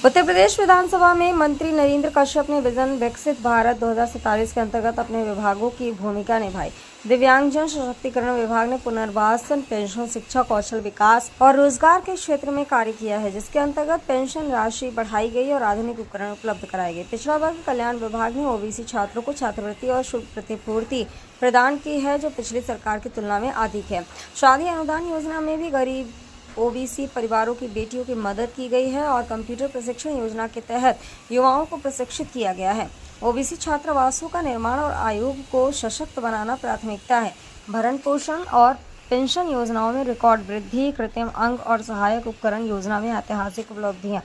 उत्तर प्रदेश विधानसभा में मंत्री नरेंद्र कश्यप ने विजन विकसित भारत 2047 के अंतर्गत अपने विभागों की भूमिका निभाई। दिव्यांगजन सशक्तिकरण विभाग ने पुनर्वासन, पेंशन, शिक्षा, कौशल विकास और रोजगार के क्षेत्र में कार्य किया है, जिसके अंतर्गत पेंशन राशि बढ़ाई गई और आधुनिक उपकरण उपलब्ध कराए गए। पिछड़ा वर्ग कल्याण विभाग ने ओबीसी छात्रों को छात्रवृत्ति और शुल्क प्रतिपूर्ति प्रदान की है, जो पिछली सरकार की तुलना में अधिक है। शादी अनुदान योजना में भी गरीब ओबीसी परिवारों की बेटियों की मदद की गई है और कंप्यूटर प्रशिक्षण योजना के तहत युवाओं को प्रशिक्षित किया गया है। ओबीसी छात्रावासों का निर्माण और आयोग को सशक्त बनाना प्राथमिकता है। भरण पोषण और पेंशन योजनाओं में रिकॉर्ड वृद्धि, कृत्रिम अंग और सहायक उपकरण योजना में ऐतिहासिक उपलब्धियां,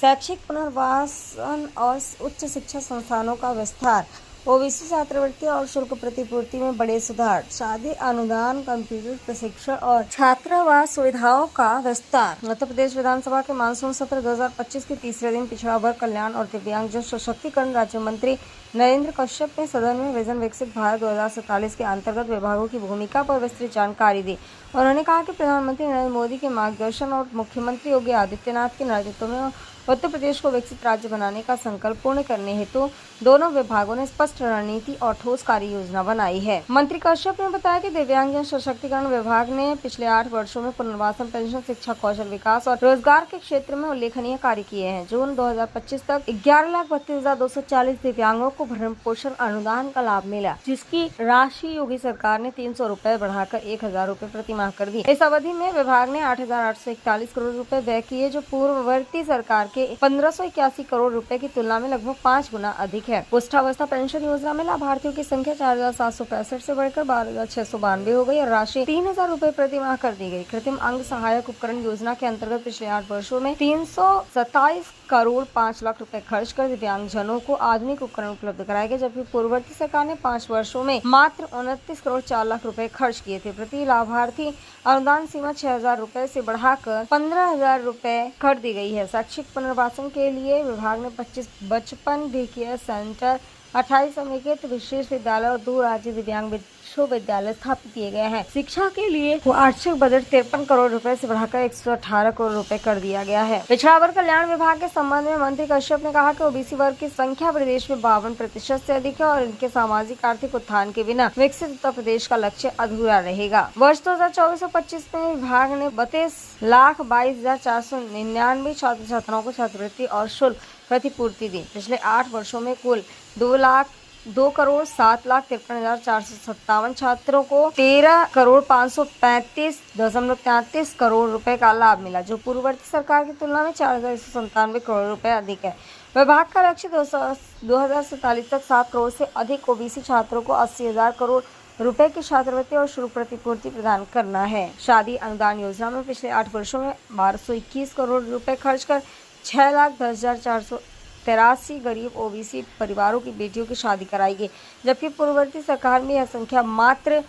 शैक्षिक पुनर्वासन और उच्च शिक्षा संस्थानों का विस्तार, ओबीसी छात्रवृत्ति और शुल्क प्रतिपूर्ति में बड़े सुधार, शादी अनुदान, कंप्यूटर प्रशिक्षण और छात्रावास सुविधाओं का विस्तार। उत्तर प्रदेश विधानसभा के मानसून सत्र 2025 के तीसरे दिन पिछड़ा वर्ग कल्याण और दिव्यांगजन सशक्तिकरण राज्य मंत्री नरेंद्र कश्यप ने सदन में विजन विकसित भारत 2047 के अंतर्गत विभागों की भूमिका पर विस्तृत जानकारी दी। उन्होंने कहा कि प्रधानमंत्री नरेंद्र मोदी के मार्गदर्शन और मुख्यमंत्री योगी आदित्यनाथ के नेतृत्व में उत्तर प्रदेश को विकसित राज्य बनाने का संकल्प पूर्ण करने हेतु दोनों विभागों ने स्पष्ट रणनीति और ठोस कार्य योजना बनाई है। मंत्री कश्यप ने बताया कि दिव्यांगजन सशक्तिकरण विभाग ने पिछले 8 वर्षों में पुनर्वासन, पेंशन, शिक्षा, कौशल विकास और रोजगार के क्षेत्र में उल्लेखनीय कार्य किए हैं। जून 2025 तक 11,32,240 दिव्यांगों को भरण पोषण अनुदान का लाभ मिला, जिसकी राशि योगी सरकार ने 300 रुपए बढ़ाकर 1,000 रुपए प्रति माह कर दी। इस अवधि में विभाग ने 8,841 करोड़ रुपए व्यय किए, जो पूर्ववर्ती सरकार के 1,581 करोड़ रुपए की तुलना में लगभग 5 गुना अधिक है। पुष्टावस्था पेंशन योजना में लाभार्थियों की संख्या 4,765 से बढ़कर 12,692 हो गई और राशि 3,000 रुपए प्रति माह कर दी गई। कृत्रिम अंग सहायक उपकरण योजना के अंतर्गत पिछले 8 वर्षों में 327 करोड़ 5 लाख रुपए खर्च कर दिव्यांगजनों को आधुनिक उपकरण उपलब्ध कराए गए, जबकि पूर्ववर्ती सरकार ने 5 वर्षों में मात्र 29 करोड़ 4 लाख रुपए खर्च किए थे। प्रति लाभार्थी अनुदान सीमा 6,000 रुपए से बढ़ाकर 15,000 रुपए कर दी गई है। शैक्षिक पुनर्वासन के लिए विभाग ने 25 बचपन डे केयर सेंटर, 28 समेकित विशेष विद्यालय और 2 राज्य दिव्यांग विश्वविद्यालय स्थापित किए गए हैं। शिक्षा के लिए वार्षिक बजट 53 करोड़ रुपए से बढ़ाकर 118 करोड़ रुपए कर दिया गया है। पिछड़ा वर्ग कल्याण विभाग के संबंध में मंत्री कश्यप ने कहा कि ओबीसी वर्ग की संख्या प्रदेश में 52% से अधिक है और इनके सामाजिक आर्थिक उत्थान के बिना विकसित उत्तर प्रदेश का लक्ष्य अधूरा रहेगा। वर्ष 2024-25 में विभाग ने 32,22,499 छात्र छात्राओं को छात्रवृत्ति और शुल्क प्रतिपूर्ति दी। पिछले 8 वर्षों में कुल 2,07,53,457 छात्रों को 13,535,33 करोड़ रुपए का लाभ मिला, जो पूर्ववर्ती सरकार की तुलना में 4,197 करोड़ रुपए अधिक है। विभाग का लक्ष्य 2047 तक 7 करोड़ से अधिक ओबीसी छात्रों को 80,000 करोड़ रुपए की छात्रवृत्ति और शुल्क प्रतिपूर्ति प्रदान करना है। शादी अनुदान योजना में पिछले 8 वर्षों में 1221 करोड़ रुपए खर्च कर 6,10,483 गरीब ओबीसी परिवारों की बेटियों की शादी कराई गई, जबकि पूर्ववर्ती सरकार में यह संख्या मात्र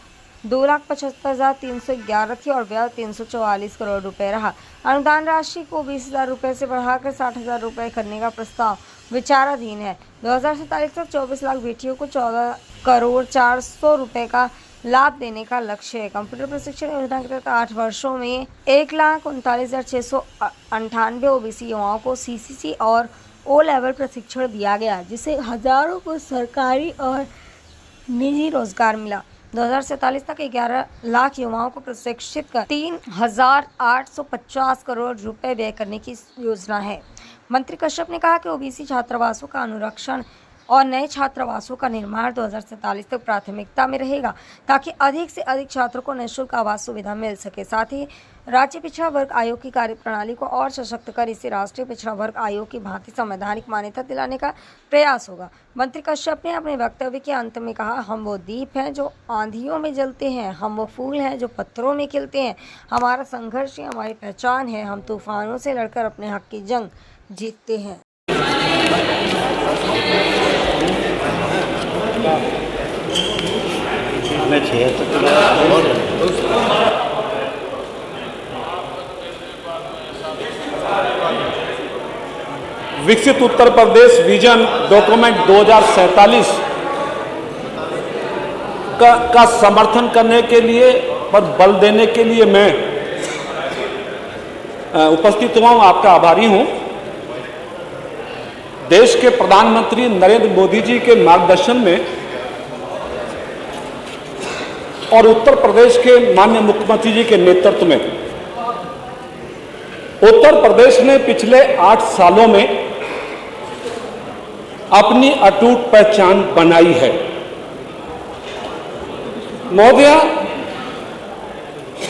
2,75,311 थी और व्यय 344 करोड़ रुपए रहा। अनुदान राशि को 20,000 रुपए से बढ़ाकर 60,000 रुपए करने का प्रस्ताव विचाराधीन है। 2047 तक 24 लाख बेटियों को 14 करोड़ 400 रुपए का लाभ देने का लक्ष्य है। कंप्यूटर प्रशिक्षण योजना के तहत 8 वर्षों में 1,39,698 ओबीसी युवाओं को सीसीसी और ओ लेवल प्रशिक्षण दिया गया, जिससे हजारों को सरकारी और निजी रोजगार मिला। 2047 तक 11 लाख युवाओं को प्रशिक्षित कर 3,850 करोड़ रुपए व्यय करने की योजना है। मंत्री कश्यप ने कहा कि ओबीसी छात्रावासों का अनुरक्षण और नए छात्रावासों का निर्माण 2047 तक प्राथमिकता में रहेगा, ताकि अधिक से अधिक छात्रों को निःशुल्क आवास सुविधा मिल सके। साथ ही राज्य पिछड़ा वर्ग आयोग की कार्यप्रणाली को और सशक्त कर इसे राष्ट्रीय पिछड़ा वर्ग आयोग की भांति संवैधानिक मान्यता दिलाने का प्रयास होगा। मंत्री कश्यप ने अपने वक्तव्य के अंत में कहा, हम वो दीप हैं जो आंधियों में जलते हैं, हम वो फूल हैं जो पत्थरों में खिलते हैं। हमारा संघर्ष ही हमारी पहचान है। हम तूफानों से लड़कर अपने हक की जंग जीतते हैं। विकसित उत्तर प्रदेश विजन डॉक्यूमेंट 2047 का समर्थन करने के लिए और बल देने के लिए मैं उपस्थित हुआ हूं। आपका आभारी हूं। देश के प्रधानमंत्री नरेंद्र मोदी जी के मार्गदर्शन में और उत्तर प्रदेश के माननीय मुख्यमंत्री जी के नेतृत्व में उत्तर प्रदेश ने पिछले 8 सालों में अपनी अटूट पहचान बनाई है। महोदया,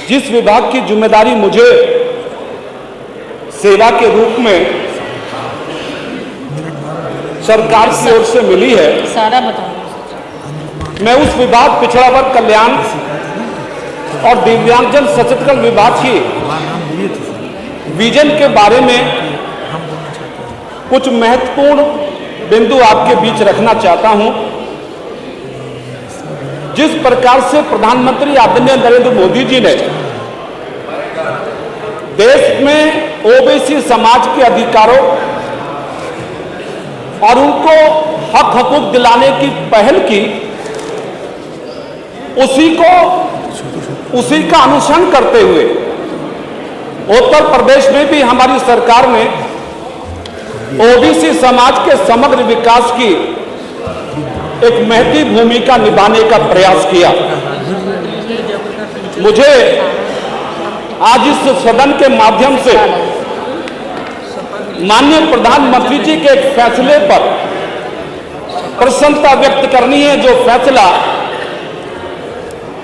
जिस विभाग की जिम्मेदारी मुझे सेवा के रूप में सरकार की ओर से मिली है, सारा बताओ। मैं उस विभाग पिछड़ा वर्ग कल्याण और दिव्यांगजन सशक्तिकरण विभाग की विजन के बारे में कुछ महत्वपूर्ण बिंदु आपके बीच रखना चाहता हूं। जिस प्रकार से प्रधानमंत्री आदरणीय नरेंद्र मोदी जी ने देश में ओबीसी समाज के अधिकारों और उनको हक हकूक दिलाने की पहल की, उसी का अनुसरण करते हुए उत्तर प्रदेश में भी हमारी सरकार ने ओबीसी समाज के समग्र विकास की एक महती भूमिका निभाने का प्रयास किया। मुझे आज इस सदन के माध्यम से माननीय प्रधानमंत्री जी के एक फैसले पर प्रसन्नता व्यक्त करनी है, जो फैसला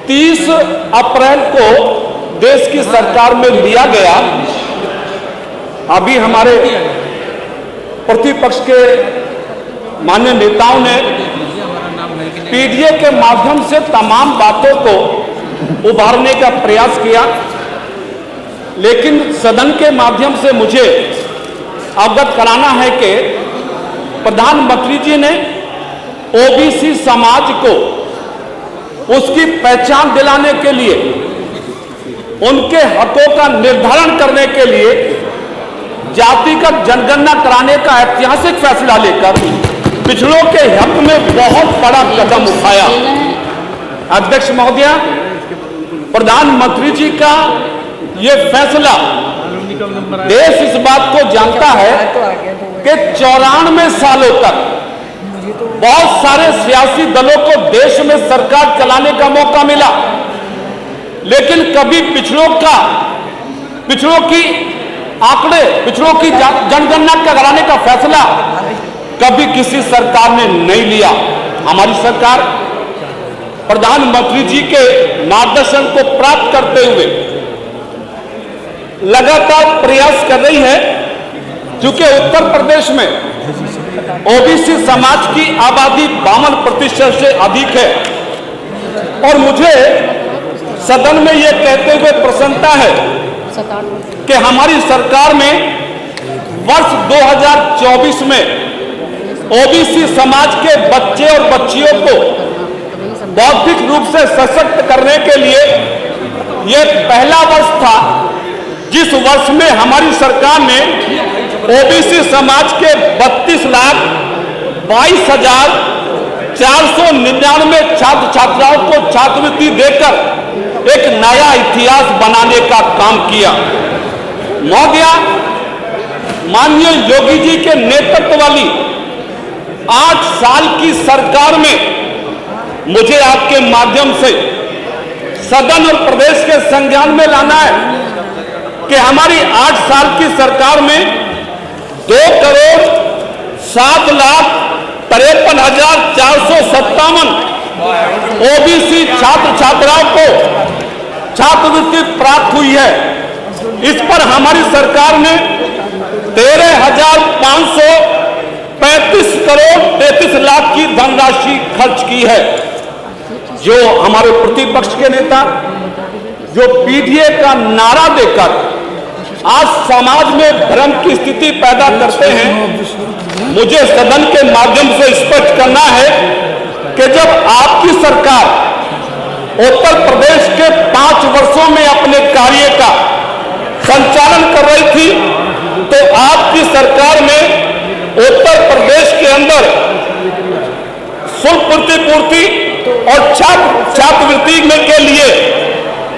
30 अप्रैल को देश की सरकार में लिया गया। अभी हमारे प्रतिपक्ष के माननीय नेताओं ने पीडीए के माध्यम से तमाम बातों को उभारने का प्रयास किया, लेकिन सदन के माध्यम से मुझे अवगत कराना है कि प्रधानमंत्री जी ने ओबीसी समाज को उसकी पहचान दिलाने के लिए, उनके हकों का निर्धारण करने के लिए जातिगत जनगणना कराने का ऐतिहासिक फैसला लेकर पिछड़ों के हक में बहुत बड़ा कदम उठाया। अध्यक्ष महोदया, प्रधानमंत्री जी का यह फैसला, देश इस बात को जानता है कि 94 सालों तक बहुत सारे सियासी दलों को देश में सरकार चलाने का मौका मिला, लेकिन कभी पिछड़ों की आंकड़े, पिछड़ों की जनगणना कराने का फैसला कभी किसी सरकार ने नहीं लिया। हमारी सरकार प्रधानमंत्री जी के मार्गदर्शन को प्राप्त करते हुए लगातार प्रयास कर रही है। क्योंकि उत्तर प्रदेश में ओबीसी समाज की आबादी 52% से अधिक है, और मुझे सदन में यह कहते हुए प्रसन्नता है कि हमारी सरकार में वर्ष 2024 में ओबीसी समाज के बच्चे और बच्चियों को बौद्धिक रूप से सशक्त करने के लिए यह पहला वर्ष था जिस वर्ष में हमारी सरकार ने ओबीसी समाज के 32,22,499 छात्र छात्राओं को छात्रवृत्ति देकर एक नया इतिहास बनाने का काम किया। महोदया, माननीय योगी जी के नेतृत्व वाली 8 साल की सरकार में मुझे आपके माध्यम से सदन और प्रदेश के संज्ञान में लाना है कि हमारी 8 साल की सरकार में 2,07,53,457 ओबीसी छात्र छात्राओं को छात्रवृत्ति प्राप्त हुई है। इस पर हमारी सरकार ने 13,535 करोड़ 33 लाख की धनराशि खर्च की है। जो हमारे प्रतिपक्ष के नेता जो पीडीए का नारा देकर आज समाज में भ्रम की स्थिति पैदा करते हैं, मुझे सदन के माध्यम से स्पष्ट करना है कि जब आपकी सरकार उत्तर प्रदेश के 5 वर्षों में अपने कार्य का संचालन कर रही थी, तो आपकी सरकार में उत्तर प्रदेश के अंदर शुल्क प्रतिपूर्ति और छात्रवृत्ति में के लिए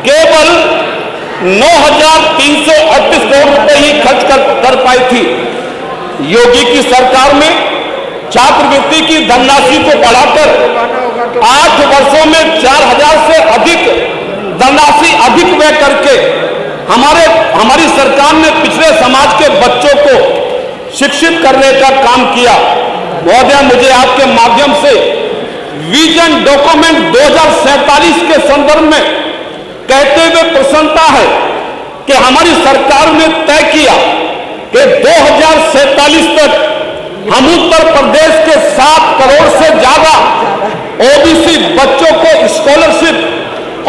केवल 9,338 करोड़ रुपए ही खर्च कर पाई थी। योगी की सरकार में छात्रवृत्ति की धनराशि को बढ़ाकर 8 वर्षों में 4000 से अधिक धनराशि अधिक व्यय करके हमारी सरकार ने पिछड़े समाज के बच्चों को शिक्षित करने का काम किया। महोदय, मुझे आपके माध्यम से विजन डॉक्यूमेंट 2047 के संदर्भ में कहते हुए प्रसन्नता है कि हमारी सरकार ने तय किया कि 2047 तक हम उत्तर प्रदेश के 7 करोड़ से ज्यादा ओबीसी बच्चों को स्कॉलरशिप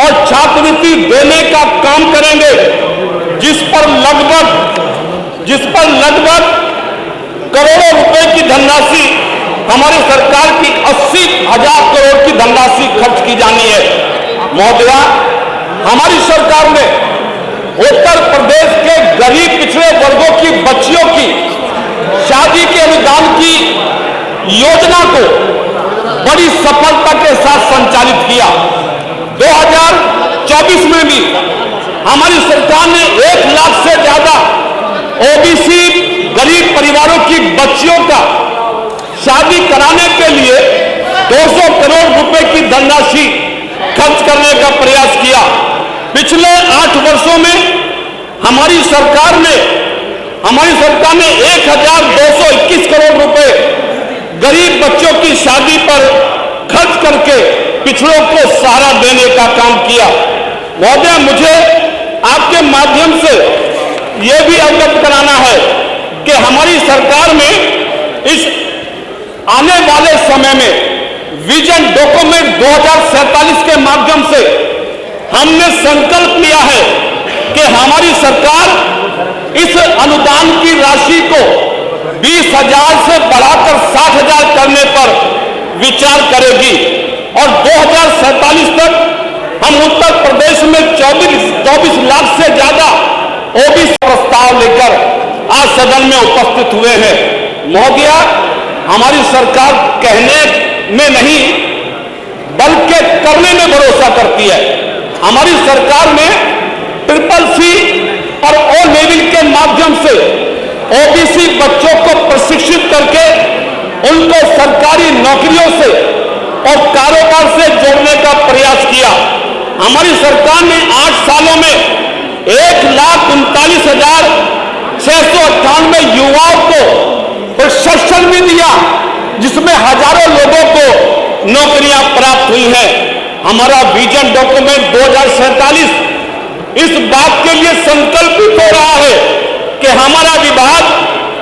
और छात्रवृत्ति देने का काम करेंगे, जिस पर लगभग करोड़ों रुपए की धनराशि हमारी सरकार की 80,000 करोड़ की धनराशि खर्च की जानी है। महोदया, हमारी सरकार ने उत्तर प्रदेश के गरीब पिछड़े वर्गों की बच्चियों की शादी के अनुदान की योजना को बड़ी सफलता के साथ संचालित किया। 2024 में भी हमारी सरकार ने 1 लाख से ज्यादा ओबीसी गरीब परिवारों की बच्चियों का शादी कराने के लिए 200 करोड़ रुपए की धनराशि खर्च करने का प्रयास किया। पिछले 8 वर्षों में हमारी सरकार ने 1221 करोड़ रुपए गरीब बच्चों की शादी पर खर्च करके पिछड़ों को सहारा देने का काम किया। महोदय, मुझे आपके माध्यम से यह भी अवगत कराना है कि हमारी सरकार में इस आने वाले समय में विजन डॉक्यूमेंट 2047 के माध्यम से हमने संकल्प लिया है कि हमारी सरकार इस अनुदान की राशि को 20,000 से बढ़ाकर 60,000 करने पर विचार करेगी और 2047 तक हम उत्तर प्रदेश में 24 लाख से ज्यादा ओबीसी प्रस्ताव लेकर आज सदन में उपस्थित हुए हैं। महोदया, हमारी सरकार कहने में नहीं बल्कि करने में भरोसा करती है। हमारी सरकार ने CCC और ओ लेवल के माध्यम से ओबीसी बच्चों को प्रशिक्षित करके उनको सरकारी नौकरियों से और कारोबार से जोड़ने का प्रयास किया। हमारी सरकार ने 8 सालों में 1,39,698 युवाओं को प्रशिक्षण भी दिया, जिसमें हजारों लोगों को नौकरियां प्राप्त हुई हैं। हमारा विजन डॉक्यूमेंट 2047 इस बात के लिए संकल्पित हो रहा है कि हमारा विभाग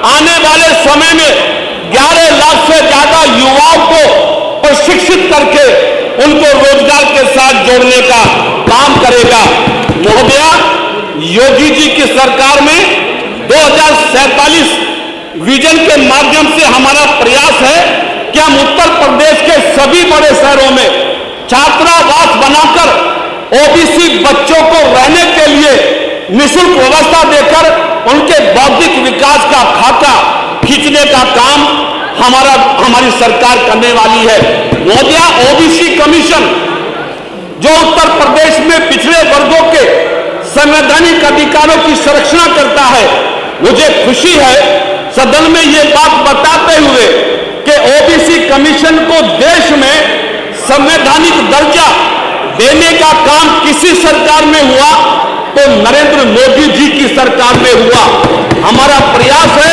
आने वाले समय में 11 लाख से ज्यादा युवाओं को प्रशिक्षित करके उनको रोजगार के साथ जोड़ने का काम करेगा। महोदया, योगी जी की सरकार में 2047 विजन के माध्यम से हमारा प्रयास है कि हम उत्तर प्रदेश के सभी बड़े शहरों में छात्रावास बनाकर ओबीसी बच्चों को रहने के लिए निःशुल्क व्यवस्था देकर उनके बौद्धिक विकास का खाका खींचने का काम हमारी सरकार करने वाली है। महोदया, ओबीसी कमीशन जो उत्तर प्रदेश में पिछड़े वर्गों के संवैधानिक अधिकारों की संरक्षण करता है, मुझे खुशी है सदन में ये बात बताते हुए कि ओबीसी कमीशन को देश में संवैधानिक दर्जा देने का काम किसी सरकार में हुआ तो नरेंद्र मोदी जी की सरकार में हुआ। हमारा प्रयास है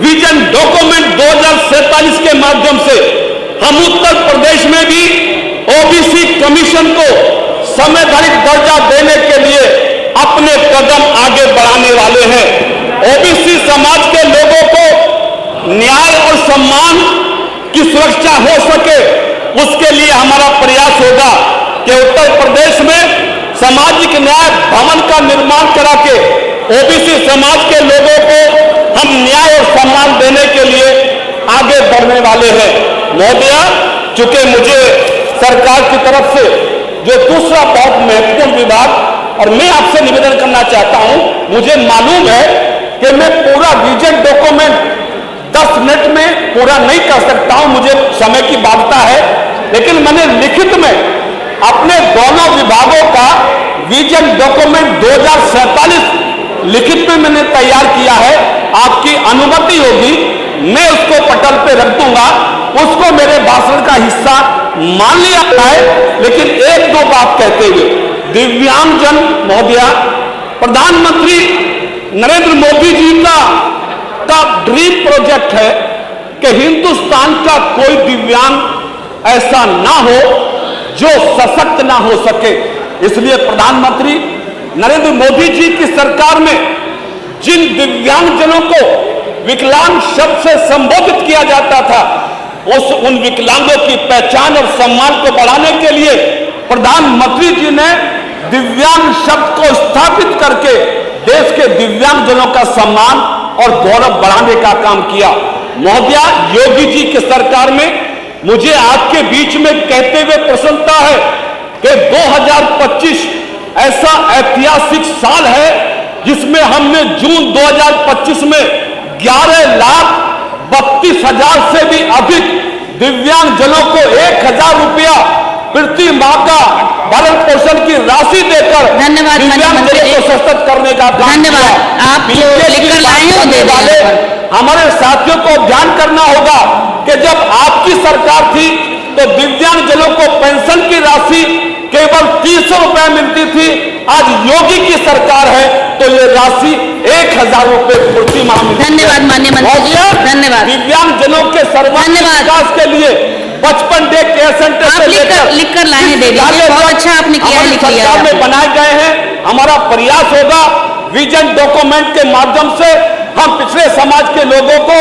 विजन डॉक्यूमेंट 2047 के माध्यम से हम उत्तर प्रदेश में भी ओबीसी कमीशन को संवैधानिक दर्जा देने के लिए अपने कदम आगे बढ़ाने वाले हैं। ओबीसी समाज के लोगों को न्याय और सम्मान की सुरक्षा हो सके, उसके लिए हमारा प्रयास होगा कि उत्तर प्रदेश में सामाजिक न्याय भवन का निर्माण करा के ओबीसी समाज के लोगों को हम न्याय और सम्मान देने के लिए आगे बढ़ने वाले हैं। महोदया, चूंकि मुझे सरकार की तरफ से जो दूसरा बहुत महत्वपूर्ण विभाग और मैं आपसे निवेदन करना चाहता हूं, मुझे मालूम है कि मैं पूरा विजन डॉक्यूमेंट 10 मिनट में पूरा नहीं कर सकता हूं, मुझे समय की बाध्यता है, लेकिन मैंने लिखित में अपने दोनों विभागों का विजन डॉक्यूमेंट 2047 लिखित में मैंने तैयार किया है। आपकी अनुमति होगी मैं उसको पटल पे रख दूंगा, उसको मेरे भाषण का हिस्सा मान लिया है। लेकिन एक दो बात कहते हुए, दिव्यांगजन महोदया, प्रधानमंत्री नरेंद्र मोदी जी का ड्रीम प्रोजेक्ट है कि हिंदुस्तान का कोई दिव्यांग ऐसा ना हो जो सशक्त ना हो सके। इसलिए प्रधानमंत्री नरेंद्र मोदी जी की सरकार में जिन दिव्यांगजनों को विकलांग शब्द से संबोधित किया जाता था, उन विकलांगों की पहचान और सम्मान को बढ़ाने के लिए प्रधानमंत्री जी ने दिव्यांग शब्द को स्थापित करके देश के दिव्यांगजनों का सम्मान और गौरव बढ़ाने का काम किया। महोदया, योगी जी की सरकार में मुझे आपके बीच में कहते हुए प्रसन्नता है कि 2025 ऐसा ऐतिहासिक साल है जिसमें हमने जून 2025 में 11,32,000 से भी अधिक दिव्यांगजनों को 1,000 रुपया प्रति माह का भरण पोषण की राशि देकर दिव्यांगजनों को सशक्त करने का काम किया। आप जो लेकर लाए हो दे वाले हमारे साथियों को ध्यान करना होगा कि जब आपकी सरकार थी तो दिव्यांगजनों को पेंशन की राशि केवल 300 रुपए मिलती थी। आज योगी की सरकार है तो ये राशि 1,000 रुपए प्रति माह मिलती है। धन्यवाद माननीय मंत्री जी, धन्यवाद। दिव्यांगजनों के सर्वांगीण विकास के लिए 55 डे केयर सेंटर से लेकर लिखकर लाने दे दीजिए। बहुत अच्छा आपने किया है, लिख लिया में बनाए गए हैं। हमारा प्रयास होगा विजन डॉक्यूमेंट के माध्यम से हम पिछड़े समाज के लोगों को,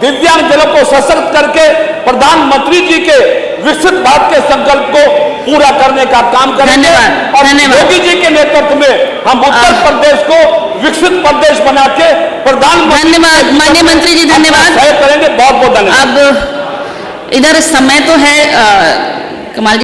दिव्यांगजनों को सशक्त करके प्रधानमंत्री जी के विकसित भारत के संकल्प को पूरा करने का काम करेंगे। और योगी जी के नेतृत्व में हम उत्तर प्रदेश को विकसित प्रदेश बना के प्रधानमंत्री। धन्यवाद माननीय मंत्री जी, धन्यवाद करेंगे। बहुत बहुत धन्यवाद। अब इधर समय तो है कमाल जी।